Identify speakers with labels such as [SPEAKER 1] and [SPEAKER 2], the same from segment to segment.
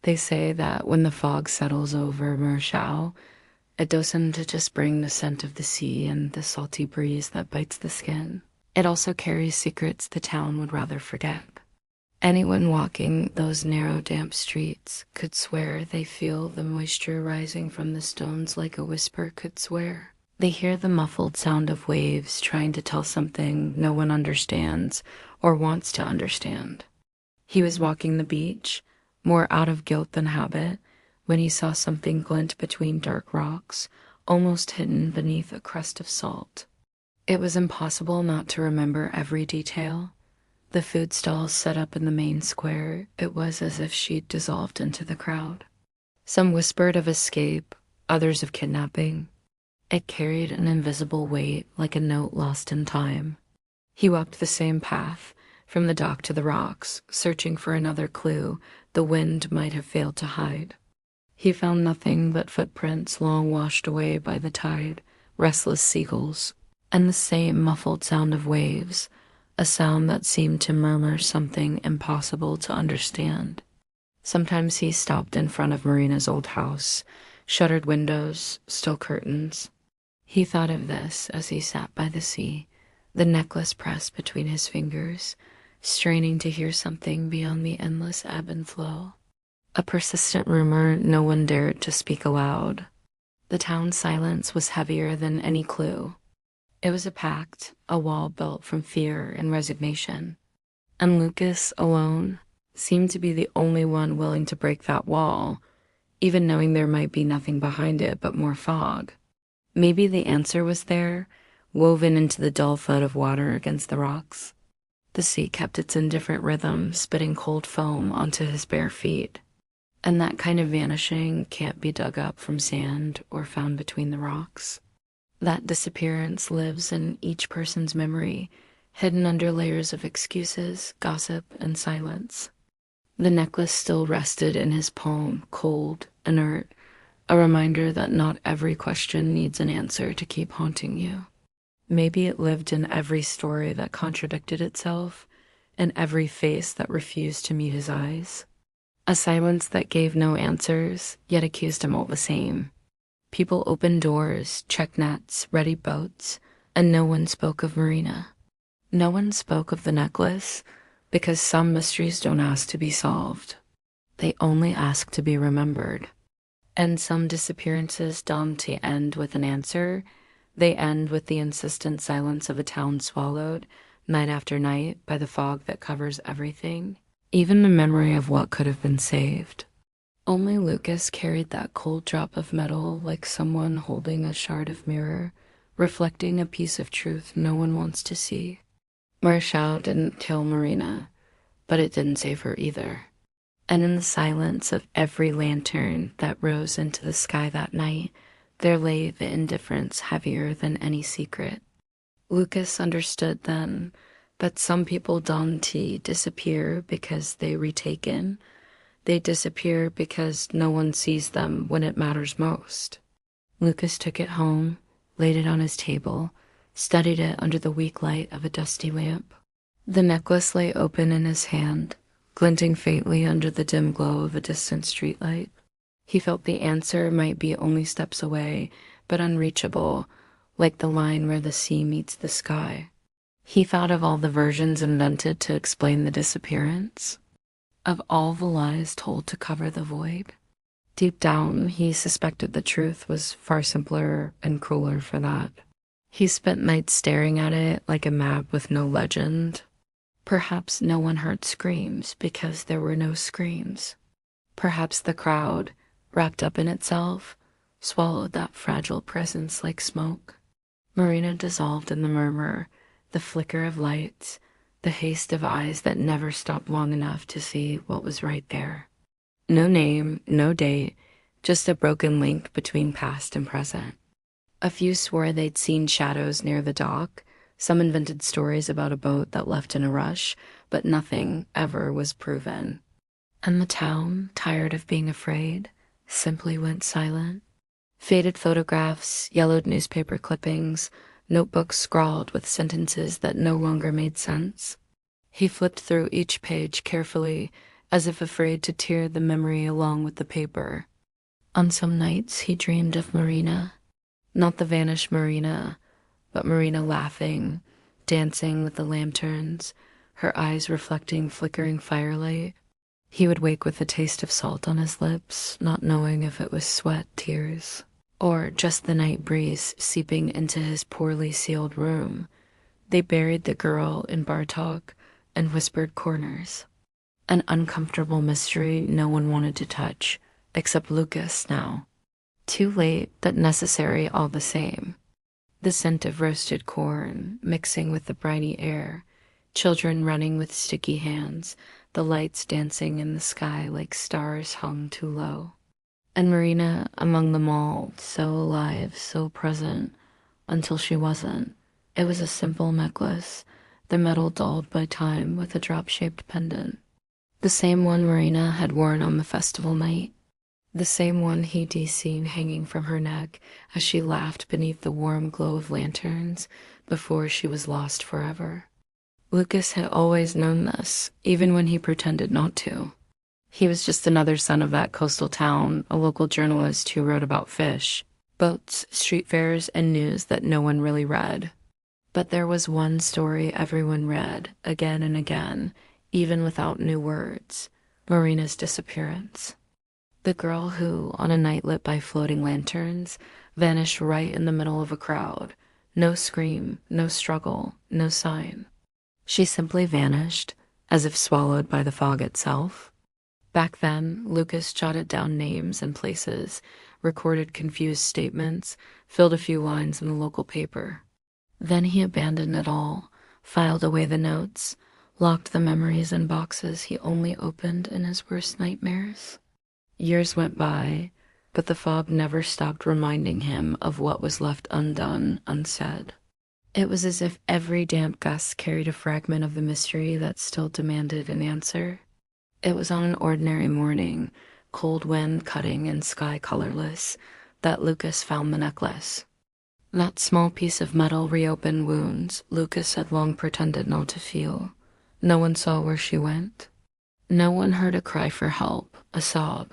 [SPEAKER 1] They say that when the fog settles over Marechal, it doesn't just bring the scent of the sea and the salty breeze that bites the skin. It also carries secrets the town would rather forget. Anyone walking those narrow, damp streets could swear they feel the moisture rising from the stones like a whisper could swear. They hear the muffled sound of waves trying to tell something no one understands or wants to understand. He was walking the beach, more out of guilt than habit, when he saw something glint between dark rocks, almost hidden beneath a crust of salt. It was impossible not to remember every detail. The food stalls set up in the main square, it was as if she'd dissolved into the crowd. Some whispered of escape, others of kidnapping. It carried an invisible weight like a note lost in time. He walked the same path, from the dock to the rocks, searching for another clue the wind might have failed to hide. He found nothing but footprints long washed away by the tide, restless seagulls, and the same muffled sound of waves, a sound that seemed to murmur something impossible to understand. Sometimes he stopped in front of Marina's old house, shuttered windows, still curtains. He thought of this as he sat by the sea, the necklace pressed between his fingers, straining to hear something beyond the endless ebb and flow. A persistent rumor no one dared to speak aloud. The town's silence was heavier than any clue. It was a pact, a wall built from fear and resignation. And Lucas, alone, seemed to be the only one willing to break that wall, even knowing there might be nothing behind it but more fog. Maybe the answer was there, woven into the dull thud of water against the rocks. The sea kept its indifferent rhythm, spitting cold foam onto his bare feet. And that kind of vanishing can't be dug up from sand or found between the rocks. That disappearance lives in each person's memory, hidden under layers of excuses, gossip, and silence. The necklace still rested in his palm, cold, inert, a reminder that not every question needs an answer to keep haunting you. Maybe it lived in every story that contradicted itself, in every face that refused to meet his eyes. A silence that gave no answers, yet accused him all the same. People opened doors, checked nets, ready boats, and no one spoke of Marina. No one spoke of the necklace, because some mysteries don't ask to be solved. They only ask to be remembered. And some disappearances don't end with an answer. They end with the insistent silence of a town swallowed, night after night, by the fog that covers everything, even the memory of what could have been saved. Only Lucas carried that cold drop of metal like someone holding a shard of mirror, reflecting a piece of truth no one wants to see. Marechal didn't kill Marina, but it didn't save her either. And in the silence of every lantern that rose into the sky that night, there lay the indifference heavier than any secret. Lucas understood then that some people don't disappear because they retaken. They disappear because no one sees them when it matters most. Lucas took it home, laid it on his table, studied it under the weak light of a dusty lamp. The necklace lay open in his hand, glinting faintly under the dim glow of a distant streetlight. He felt the answer might be only steps away, but unreachable, like the line where the sea meets the sky. He thought of all the versions invented to explain the disappearance, of all the lies told to cover the void. Deep down, he suspected the truth was far simpler and crueler for that. He spent nights staring at it like a map with no legend. Perhaps no one heard screams because there were no screams. Perhaps the crowd, wrapped up in itself, swallowed that fragile presence like smoke. Marina dissolved in the murmur, the flicker of lights, the haste of eyes that never stopped long enough to see what was right there. No name, no date, just a broken link between past and present. A few swore they'd seen shadows near the dock. Some invented stories about a boat that left in a rush, but nothing ever was proven. And the town, tired of being afraid, simply went silent. Faded photographs, yellowed newspaper clippings, notebooks scrawled with sentences that no longer made sense. He flipped through each page carefully, as if afraid to tear the memory along with the paper. On some nights, he dreamed of Marina. Not the vanished Marina, but Marina laughing, dancing with the lanterns, her eyes reflecting flickering firelight. He would wake with a taste of salt on his lips, not knowing if it was sweat, tears, or just the night breeze seeping into his poorly sealed room. They buried the girl in bar talk and whispered corners. An uncomfortable mystery no one wanted to touch, except Lucas now. Too late, but necessary all the same. The scent of roasted corn mixing with the briny air, children running with sticky hands, the lights dancing in the sky like stars hung too low. And Marina among them all, so alive, so present, until she wasn't. It was a simple necklace, the metal dulled by time with a drop-shaped pendant. The same one Marina had worn on the festival night. The same one he'd seen hanging from her neck as she laughed beneath the warm glow of lanterns before she was lost forever. Lucas had always known this, even when he pretended not to. He was just another son of that coastal town, a local journalist who wrote about fish, boats, street fairs, and news that no one really read. But there was one story everyone read, again and again, even without new words: Marina's disappearance. The girl who, on a night lit by floating lanterns, vanished right in the middle of a crowd. No scream, no struggle, no sign. She simply vanished, as if swallowed by the fog itself. Back then, Lucas jotted down names and places, recorded confused statements, filled a few lines in the local paper. Then he abandoned it all, filed away the notes, locked the memories in boxes he only opened in his worst nightmares. Years went by, but the fog never stopped reminding him of what was left undone, unsaid. It was as if every damp gust carried a fragment of the mystery that still demanded an answer. It was on an ordinary morning, cold wind cutting and sky colorless, that Lucas found the necklace. That small piece of metal reopened wounds Lucas had long pretended not to feel. No one saw where she went. No one heard a cry for help, a sob.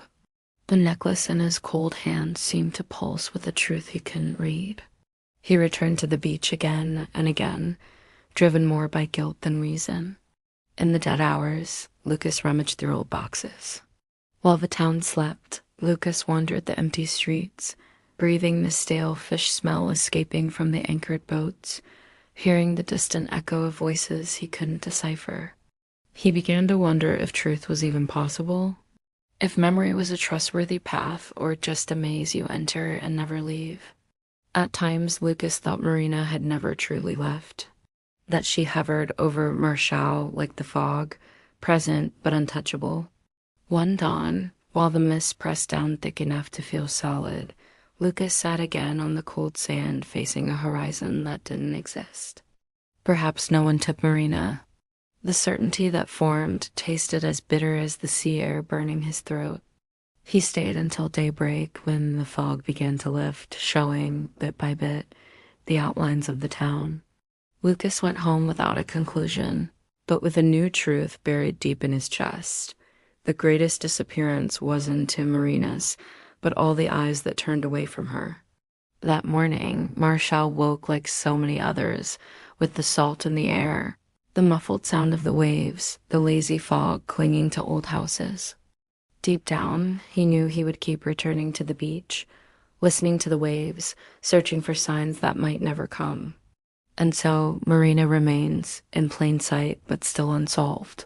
[SPEAKER 1] The necklace in his cold hand seemed to pulse with a truth he couldn't read. He returned to the beach again and again, driven more by guilt than reason. In the dead hours, Lucas rummaged through old boxes. While the town slept, Lucas wandered the empty streets, breathing the stale fish smell escaping from the anchored boats, hearing the distant echo of voices he couldn't decipher. He began to wonder if truth was even possible, if memory was a trustworthy path or just a maze you enter and never leave. At times, Lucas thought Marina had never truly left, that she hovered over Marechal like the fog, present but untouchable. One dawn, while the mist pressed down thick enough to feel solid, Lucas sat again on the cold sand facing a horizon that didn't exist. Perhaps no one took Marina. The certainty that formed tasted as bitter as the sea air burning his throat. He stayed until daybreak when the fog began to lift, showing, bit by bit, the outlines of the town. Lucas went home without a conclusion, but with a new truth buried deep in his chest. The greatest disappearance wasn't to Marina's, but all the eyes that turned away from her. That morning, Marechal woke like so many others, with the salt in the air, the muffled sound of the waves, the lazy fog clinging to old houses. Deep down, he knew he would keep returning to the beach, listening to the waves, searching for signs that might never come. And so Marina remains, in plain sight but still unsolved.